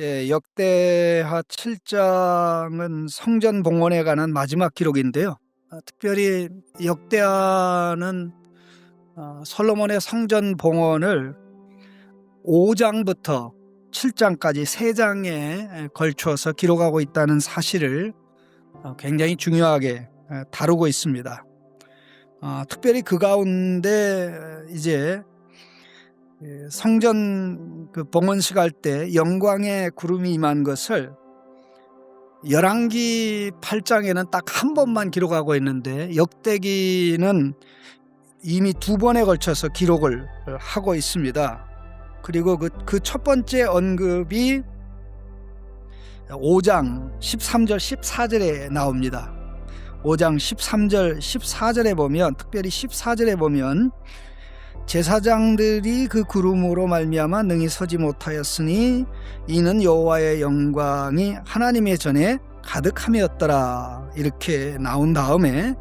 역대하 7장은 성전 봉헌에 관한 마지막 기록인데요. 특별히 역대하는 솔로몬의 성전 봉헌을 5장부터 7장까지 3장에 걸쳐서 기록하고 있다는 사실을 굉장히 중요하게 다루고 있습니다. 특별히 그 가운데 이제 성전 봉헌식 할 때 영광의 구름이 임한 것을 열왕기 8장에는 딱 한 번만 기록하고 있는데 역대기는 이미 2번에 걸쳐서 기록을 하고 있습니다. 그리고 그 첫 번째 언급이 5장 13절 14절에 나옵니다. 5장 13절 14절에 보면, 특별히 14절에 보면 제사장들이 그 구름으로 말미암아 능히 서지 못하였으니 이는 여호와의 영광이 하나님의 전에 가득함이었더라, 이렇게 나온 다음에,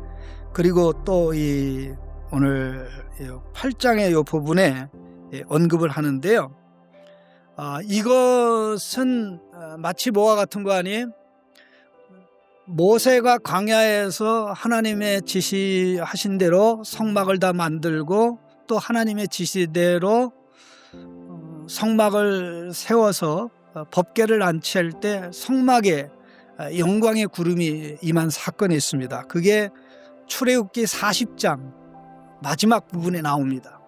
그리고 또 이 오늘 8장의 이 부분에 언급을 하는데요. 이것은 마치 뭐와 같은 거 아니에요? 모세가 광야에서 하나님의 지시하신 대로 성막을 다 만들고 또 하나님의 지시대로 성막을 세워서 법궤를 안치할 때 성막에 영광의 구름이 임한 사건이 있습니다. 그게 출애굽기 40장 마지막 부분에 나옵니다.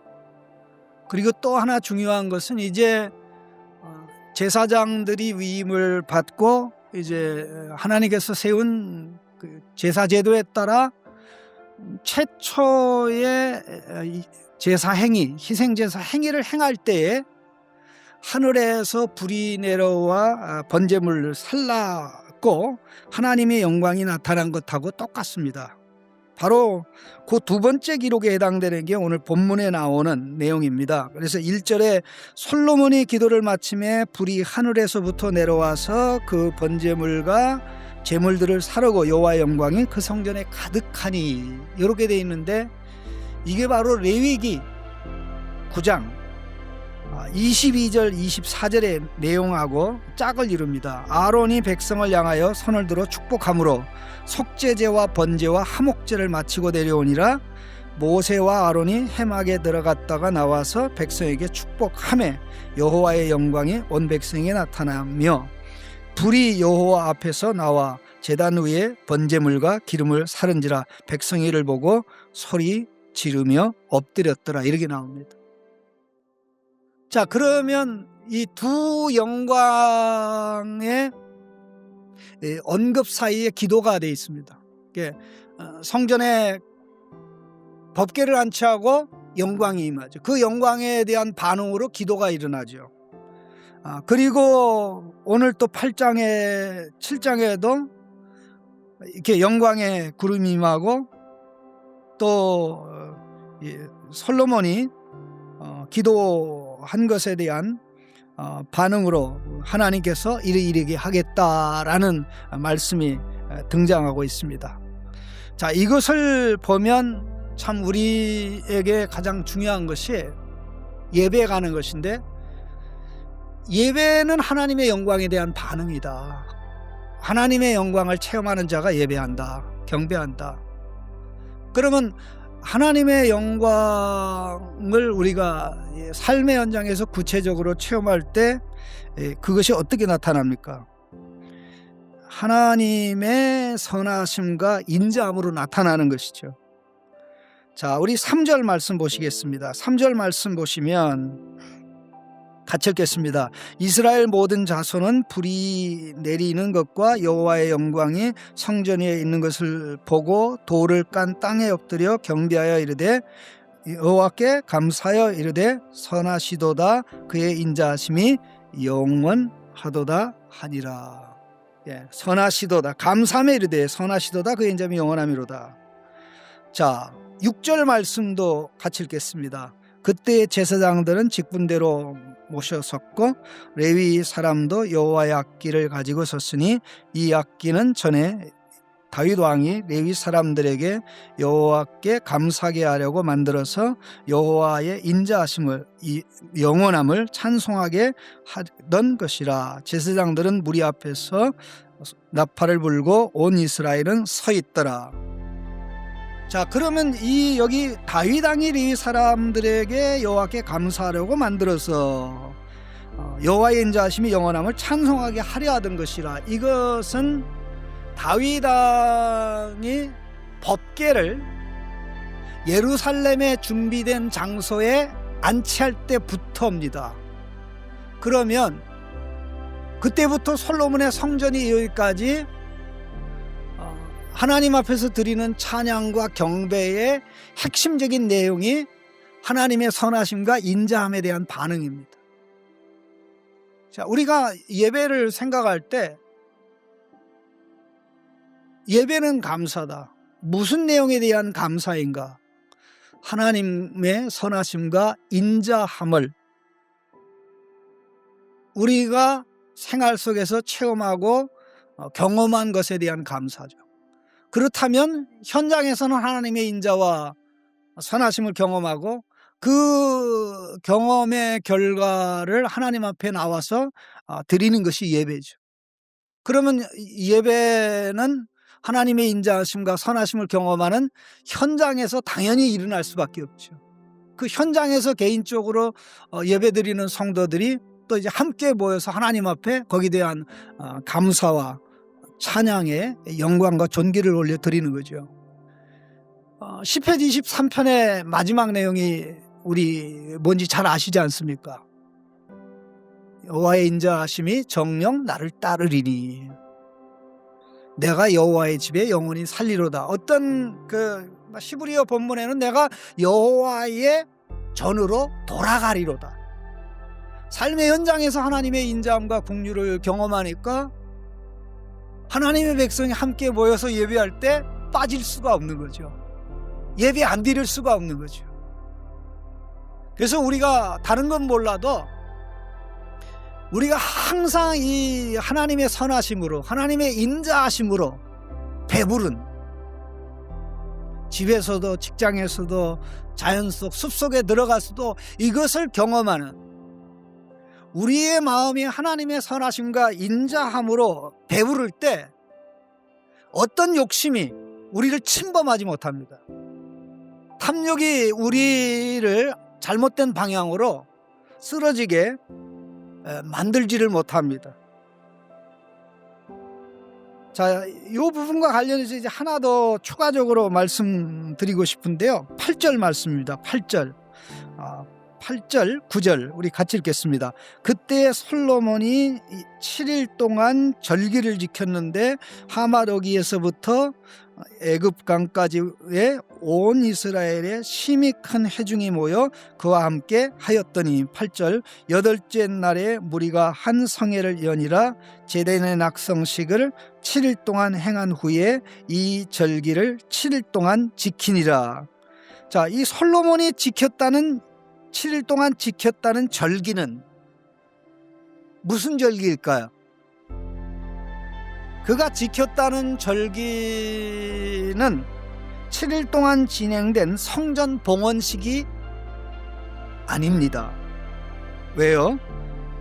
그리고 또 하나 중요한 것은 이제 제사장들이 위임을 받고 이제 하나님께서 세운 그 제사 제도에 따라 최초의 제사 행위, 희생제사 행위를 행할 때에 하늘에서 불이 내려와 번제물을 살랐고 하나님의 영광이 나타난 것하고 똑같습니다. 바로 그 두 번째 기록에 해당되는 게 오늘 본문에 나오는 내용입니다. 그래서 1절에 솔로몬이 기도를 마침에 불이 하늘에서부터 내려와서 그 번제물과 제물들을 사르고 여호와의 영광이 그 성전에 가득하니, 이렇게 돼 있는데 이게 바로 레위기 9장 22절 24절의 내용하고 짝을 이룹니다. 아론이 백성을 향하여 손을 들어 축복함으로 속죄제와 번제와 화목제를 마치고 내려오니라. 모세와 아론이 회막에 들어갔다가 나와서 백성에게 축복하매 여호와의 영광이 온 백성에게 나타나며 불이 여호와 앞에서 나와 제단 위에 번제물과 기름을 사른지라. 백성이 이를 보고 소리 지르며 엎드렸더라, 이렇게 나옵니다. 자, 그러면 이 두 영광의 언급 사이에 기도가 되어 있습니다. 성전에 법궤를 안치하고 영광이 임하죠. 그 영광에 대한 반응으로 기도가 일어나죠. 그리고 오늘 또 8장에 7장에도 이렇게 영광의 구름이 임하고 또 솔로몬이 기도한 것에 대한 반응으로 하나님께서 이르게 하겠다라는 말씀이 등장하고 있습니다. 자, 이것을 보면 참 우리에게 가장 중요한 것이 예배에 가는 것인데, 예배는 하나님의 영광에 대한 반응이다. 하나님의 영광을 체험하는 자가 예배한다, 경배한다. 그러면 하나님의 영광을 우리가 삶의 현장에서 구체적으로 체험할 때 그것이 어떻게 나타납니까? 하나님의 선하심과 인자함으로 나타나는 것이죠. 자, 우리 3절 말씀 보시겠습니다. 3절 말씀 보시면 같이 읽겠습니다. 이스라엘 모든 자손은 불이 내리는 것과 여호와의 영광이 성전에 있는 것을 보고 돌을 깐 땅에 엎드려 경배하여 이르되 여호와께 감사하여 이르되 선하시도다, 그의 인자하심이 영원하도다 하니라. 선하시도다, 감사하며 이르되 선하시도다, 그의 인자함이 영원하미로다. 자, 6절 말씀도 같이 읽겠습니다. 그때 제사장들은 직분대로 모셔섰고 레위 사람도 여호와의 악기를 가지고 섰으니 이 악기는 전에 다윗 왕이 레위 사람들에게 여호와께 감사하게 하려고 만들어서 여호와의 인자하심을, 이 영원함을 찬송하게 하던 것이라. 제사장들은 무리 앞에서 나팔을 불고 온 이스라엘은 서 있더라. 자, 그러면 이 여기 다윗 왕이 레위 사람들에게 여호와께 감사하려고 만들어서 여호와의 인자하심이 영원함을 찬송하게 하려 하던 것이라. 이것은 다윗 왕이 법궤를 예루살렘에 준비된 장소에 안치할 때부터입니다. 그러면 그때부터 솔로몬의 성전이 여기까지 하나님 앞에서 드리는 찬양과 경배의 핵심적인 내용이 하나님의 선하심과 인자함에 대한 반응입니다. 자, 우리가 예배를 생각할 때 예배는 감사다. 무슨 내용에 대한 감사인가? 하나님의 선하심과 인자함을 우리가 생활 속에서 체험하고 경험한 것에 대한 감사죠. 그렇다면 현장에서는 하나님의 인자와 선하심을 경험하고 그 경험의 결과를 하나님 앞에 나와서 드리는 것이 예배죠. 그러면 예배는 하나님의 인자하심과 선하심을 경험하는 현장에서 당연히 일어날 수밖에 없죠. 그 현장에서 개인적으로 예배드리는 성도들이 또 이제 함께 모여서 하나님 앞에 거기에 대한 감사와 찬양의 영광과 존귀를 올려 드리는 거죠. 시편 23편의 마지막 내용이 우리 뭔지 잘 아시지 않습니까? 여호와의 인자하심이 정녕 나를 따르리니 내가 여호와의 집에 영원히 살리로다. 어떤 그 히브리어 본문에는 내가 여호와의 전으로 돌아가리로다. 삶의 현장에서 하나님의 인자함과 긍휼을 경험하니까 하나님의 백성이 함께 모여서 예배할 때 빠질 수가 없는 거죠. 예배 안 드릴 수가 없는 거죠. 그래서 우리가 다른 건 몰라도 우리가 항상 이 하나님의 선하심으로, 하나님의 인자하심으로 배부른, 집에서도 직장에서도 자연 속 숲속에 들어가서도 이것을 경험하는, 우리의 마음이 하나님의 선하심과 인자함으로 배부를 때 어떤 욕심이 우리를 침범하지 못합니다. 탐욕이 우리를 잘못된 방향으로 쓰러지게 만들지를 못합니다. 자, 이 부분과 관련해서 이제 하나 더 추가적으로 말씀드리고 싶은데요. 8절 말씀입니다. 8절. 8절, 9절 우리 같이 읽겠습니다. 그때 솔로몬이 7일 동안 절기를 지켰는데 하마더기에서부터 애굽강까지의 온 이스라엘의 심히 큰 회중이 모여 그와 함께 하였더니 8절 여덟째 날에 무리가 한 성회를 여니라. 제단의 낙성식을 7일 동안 행한 후에 이 절기를 7일 동안 지키니라. 자, 이 솔로몬이 지켰다는 7일 동안 지켰다는 절기는 무슨 절기일까요? 그가 지켰다는 절기는 7일 동안 진행된 성전 봉헌식이 아닙니다. 왜요?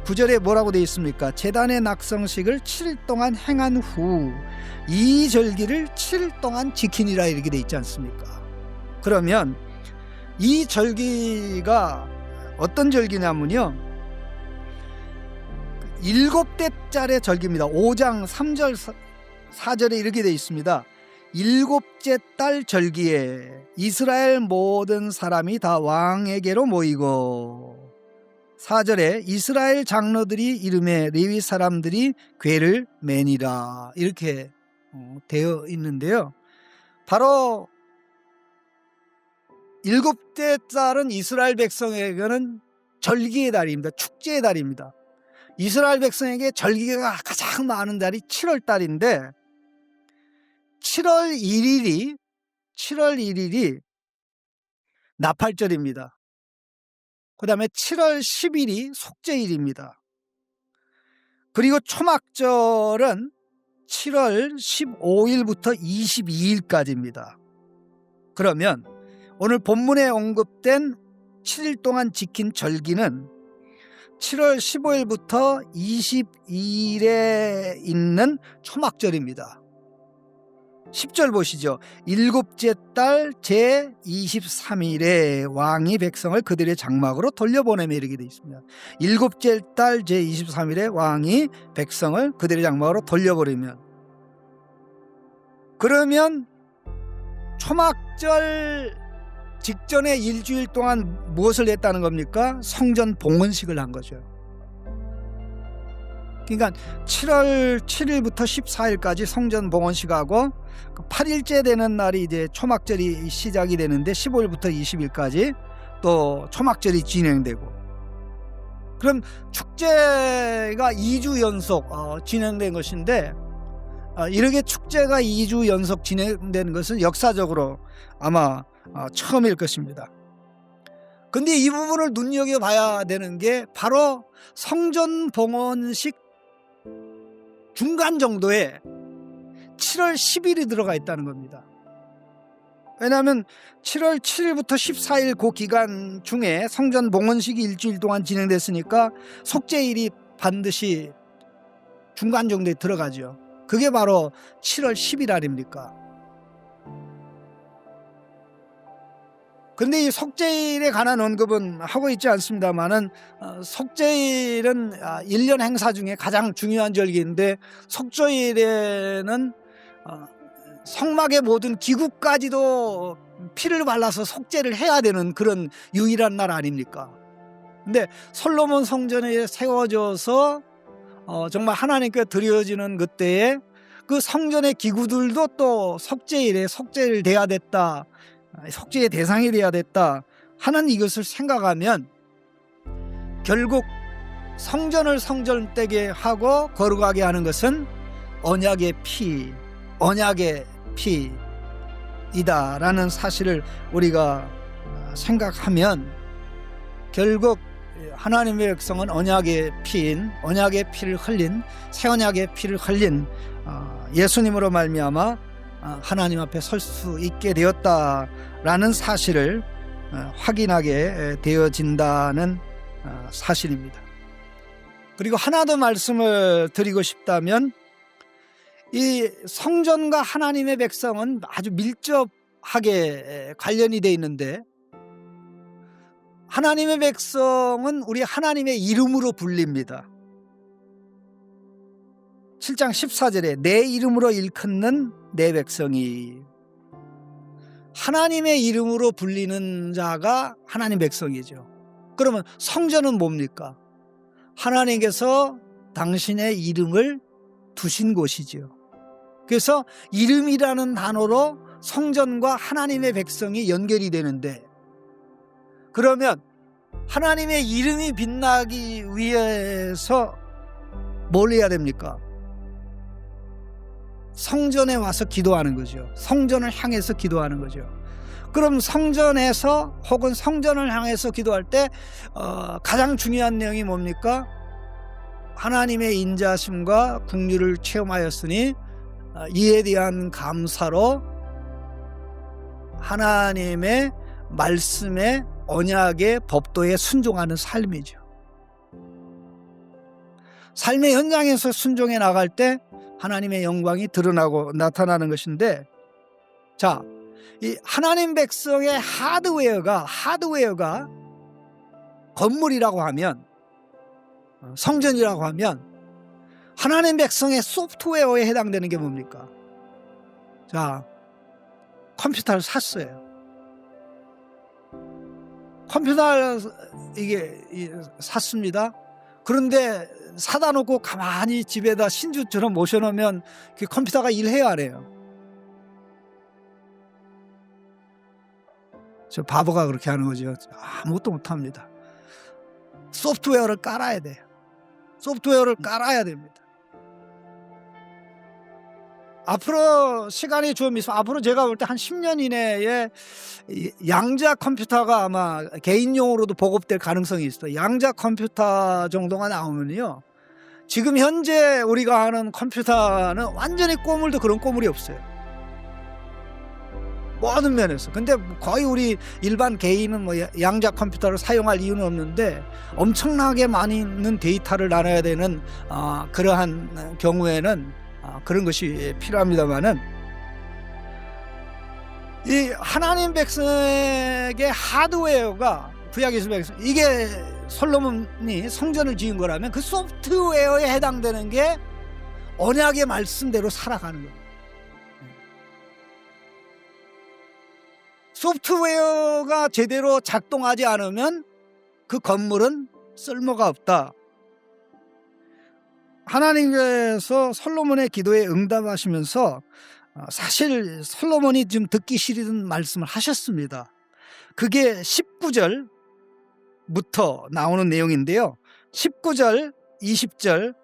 9절에 뭐라고 되어 있습니까? 제단의 낙성식을 7일 동안 행한 후 이 절기를 7일 동안 지키니라 이렇게 되어 있지 않습니까? 그러면 이 절기가 어떤 절기냐면요, 7대짜리 절기입니다. 5장 3절 4절에 이렇게 되어 있습니다. 7째 달 절기에 이스라엘 모든 사람이 다 왕에게로 모이고, 4절에 이스라엘 장로들이 이름에 레위 사람들이 궤를 매니라 이렇게 되어 있는데요. 바로 7대 달은 이스라엘 백성에게는 절기의 달입니다. 축제의 달입니다. 이스라엘 백성에게 절기가 가장 많은 달이 7월 달인데 7월 1일이 나팔절입니다. 그 다음에 7월 10일이 속죄일입니다. 그리고 초막절은 7월 15일부터 22일까지입니다. 그러면 오늘 본문에 언급된 7일 동안 지킨 절기는 7월 15일부터 22일에 있는 초막절입니다. 10절 보시죠. 일곱째 달 제23일에 왕이 백성을 그들의 장막으로 돌려보내며 이르게 되어 있습니다. 일곱째 달 제23일에 왕이 백성을 그들의 장막으로 돌려보내면, 그러면 초막절 직전에 일주일 동안 무엇을 했다는 겁니까? 성전 봉헌식을 한 거죠. 그러니까 7월 7일부터 14일까지 성전 봉헌식하고 8일째 되는 날이 이제 초막절이 시작이 되는데 15일부터 20일까지 또 초막절이 진행되고, 그럼 축제가 2주 연속 진행된 것인데, 이렇게 축제가 2주 연속 진행된 것은 역사적으로 아마 처음일 것입니다. 근데 이 부분을 눈여겨봐야 되는 게 바로 성전 봉헌식 중간 정도에 7월 10일이 들어가 있다는 겁니다. 왜냐하면 7월 7일부터 14일 그 기간 중에 성전 봉헌식이 일주일 동안 진행됐으니까 속죄일이 반드시 중간 정도에 들어가죠. 그게 바로 7월 10일 아닙니까? 근데 이 속죄일에 관한 언급은 하고 있지 않습니다만은, 속죄일은 1년 행사 중에 가장 중요한 절기인데, 속죄일에는 성막의 모든 기구까지도 피를 발라서 속죄를 해야 되는 그런 유일한 날 아닙니까? 근데 솔로몬 성전에 세워져서 정말 하나님께 드려지는 그때에 그 성전의 기구들도 또 속죄일에 속죄를 돼야 됐다, 속죄의 대상이 돼야 됐다 하는 이것을 생각하면, 결국 성전을 성전되게 하고 거룩하게 하는 것은 언약의 피이다라는 사실을 우리가 생각하면, 결국 하나님의 백성은 언약의 피를 흘린, 새 언약의 피를 흘린 예수님으로 말미암아 하나님 앞에 설 수 있게 되었다라는 사실을 확인하게 되어진다는 사실입니다. 그리고 하나 더 말씀을 드리고 싶다면, 이 성전과 하나님의 백성은 아주 밀접하게 관련이 되어 있는데, 하나님의 백성은 우리 하나님의 이름으로 불립니다. 7장 14절에 내 이름으로 일컫는 내 백성이, 하나님의 이름으로 불리는 자가 하나님 백성이죠. 그러면 성전은 뭡니까? 하나님께서 당신의 이름을 두신 곳이죠. 그래서 이름이라는 단어로 성전과 하나님의 백성이 연결이 되는데, 그러면 하나님의 이름이 빛나기 위해서 뭘 해야 됩니까? 성전에 와서 기도하는 거죠. 성전을 향해서 기도하는 거죠. 그럼 성전에서 혹은 성전을 향해서 기도할 때 가장 중요한 내용이 뭡니까? 하나님의 인자심과 긍휼을 체험하였으니 이에 대한 감사로 하나님의 말씀에, 언약의 법도에 순종하는 삶이죠. 삶의 현장에서 순종해 나갈 때 하나님의 영광이 드러나고 나타나는 것인데, 자, 이 하나님 백성의 하드웨어가 건물이라고 하면, 성전이라고 하면, 하나님 백성의 소프트웨어에 해당되는 게 뭡니까? 자, 컴퓨터를 샀어요. 컴퓨터를 샀습니다. 그런데 사다 놓고 가만히 집에다 신주처럼 모셔놓으면 그 컴퓨터가 일해요, 안 해요? 저 바보가 그렇게 하는 거죠. 아무것도 못합니다. 소프트웨어를 깔아야 돼요. 소프트웨어를 깔아야 됩니다. 앞으로 시간이 좀 있어, 앞으로 제가 볼 때 한 10년 이내에 양자 컴퓨터가 아마 개인용으로도 보급될 가능성이 있어요. 양자 컴퓨터 정도가 나오면요, 지금 현재 우리가 하는 컴퓨터는 완전히 꼬물도 그런 꼬물이 없어요. 모든 면에서. 근데 거의 우리 일반 개인은 뭐 양자 컴퓨터를 사용할 이유는 없는데 엄청나게 많이 있는 데이터를 나눠야 되는 그러한 경우에는 그런 것이 필요합니다만은, 이 하나님 백성에게 하드웨어가 구약에서 백성, 이게 솔로몬이 성전을 지은 거라면 그 소프트웨어에 해당되는 게 언약의 말씀대로 살아가는 거예요. 소프트웨어가 제대로 작동하지 않으면 그 건물은 쓸모가 없다. 하나님께서 솔로몬의 기도에 응답하시면서 사실 솔로몬이 좀 듣기 싫은 말씀을 하셨습니다. 그게 19절부터 나오는 내용인데요. 19절, 20절부터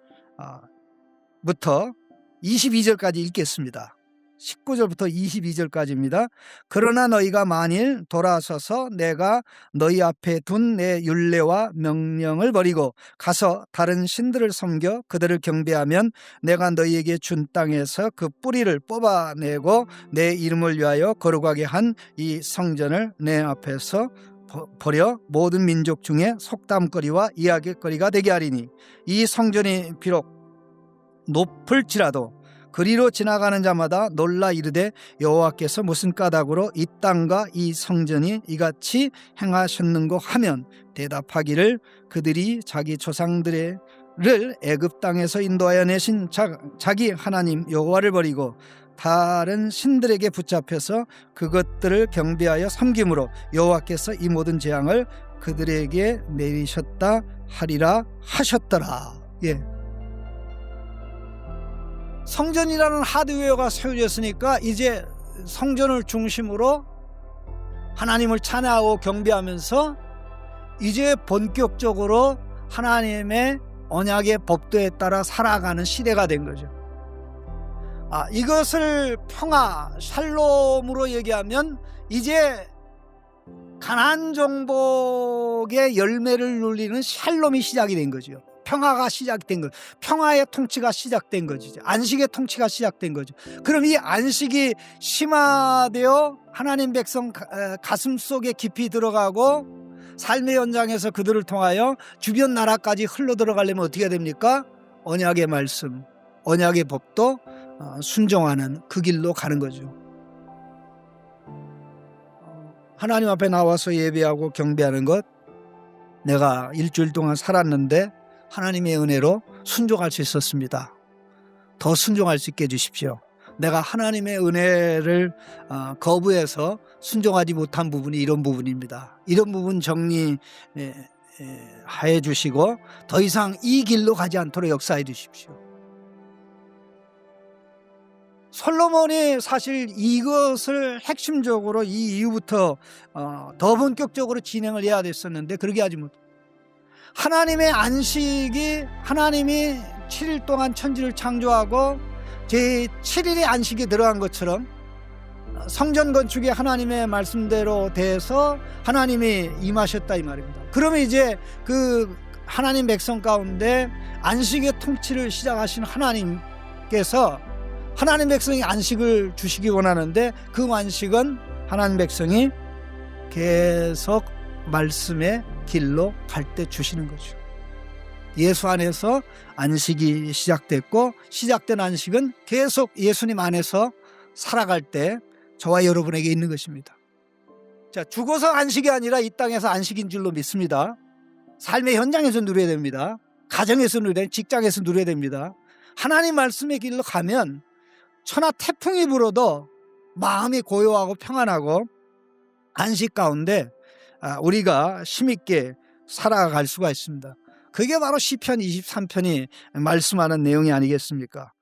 22절까지 읽겠습니다. 19절부터 22절까지입니다. 그러나 너희가 만일 돌아서서 내가 너희 앞에 둔 내 율례와 명령을 버리고 가서 다른 신들을 섬겨 그들을 경배하면 내가 너희에게 준 땅에서 그 뿌리를 뽑아내고 내 이름을 위하여 거룩하게 한 이 성전을 내 앞에서 버려 모든 민족 중에 속담거리와 이야기거리가 되게 하리니 이 성전이 비록 높을지라도 그리로 지나가는 자마다 놀라 이르되 여호와께서 무슨 까닭으로 이 땅과 이 성전이 이같이 행하셨는고 하면 대답하기를 그들이 자기 조상들을 애굽 땅에서 인도하여 내신 자기 하나님 여호와를 버리고 다른 신들에게 붙잡혀서 그것들을 경배하여 섬김으로 여호와께서 이 모든 재앙을 그들에게 내리셨다 하리라 하셨더라. 예. 성전이라는 하드웨어가 세워졌으니까 이제 성전을 중심으로 하나님을 찬양하고 경배하면서 이제 본격적으로 하나님의 언약의 법도에 따라 살아가는 시대가 된 거죠. 이것을 평화, 샬롬으로 얘기하면 이제 가나안 정복의 열매를 누리는 샬롬이 시작이 된 거죠. 평화가 시작된 거, 평화의 통치가 시작된 거죠. 안식의 통치가 시작된 거죠. 그럼 이 안식이 심화되어 하나님 백성 가슴 속에 깊이 들어가고 삶의 현장에서 그들을 통하여 주변 나라까지 흘러 들어가려면 어떻게 됩니까? 언약의 말씀, 언약의 법도 순종하는 그 길로 가는 거죠. 하나님 앞에 나와서 예배하고 경배하는 것, 내가 일주일 동안 살았는데 하나님의 은혜로 순종할 수 있었습니다. 더 순종할 수 있게 해주십시오. 내가 하나님의 은혜를 거부해서 순종하지 못한 부분이 이런 부분입니다. 이런 부분 정리해 주시고 더 이상 이 길로 가지 않도록 역사해 주십시오. 솔로몬이 사실 이것을 핵심적으로 이 이후부터 더 본격적으로 진행을 해야 됐었는데 그러게 하지 못했어요. 하나님의 안식이, 하나님이 7일 동안 천지를 창조하고 제7일의 안식이 들어간 것처럼 성전 건축이 하나님의 말씀대로 돼서 하나님이 임하셨다 이 말입니다. 그러면 이제 그 하나님 백성 가운데 안식의 통치를 시작하신 하나님께서 하나님 백성이 안식을 주시기 원하는데 그 안식은 하나님 백성이 계속 말씀의 길로 갈 때 주시는 거죠. 예수 안에서 안식이 시작됐고 시작된 안식은 계속 예수님 안에서 살아갈 때 저와 여러분에게 있는 것입니다. 자, 죽어서 안식이 아니라 이 땅에서 안식인 줄로 믿습니다. 삶의 현장에서 누려야 됩니다. 가정에서 누려야 됩니다. 직장에서 누려야 됩니다. 하나님 말씀의 길로 가면 천하 태풍이 불어도 마음이 고요하고 평안하고 안식 가운데 우리가 힘있게 살아갈 수가 있습니다. 그게 바로 시편 23편이 말씀하는 내용이 아니겠습니까?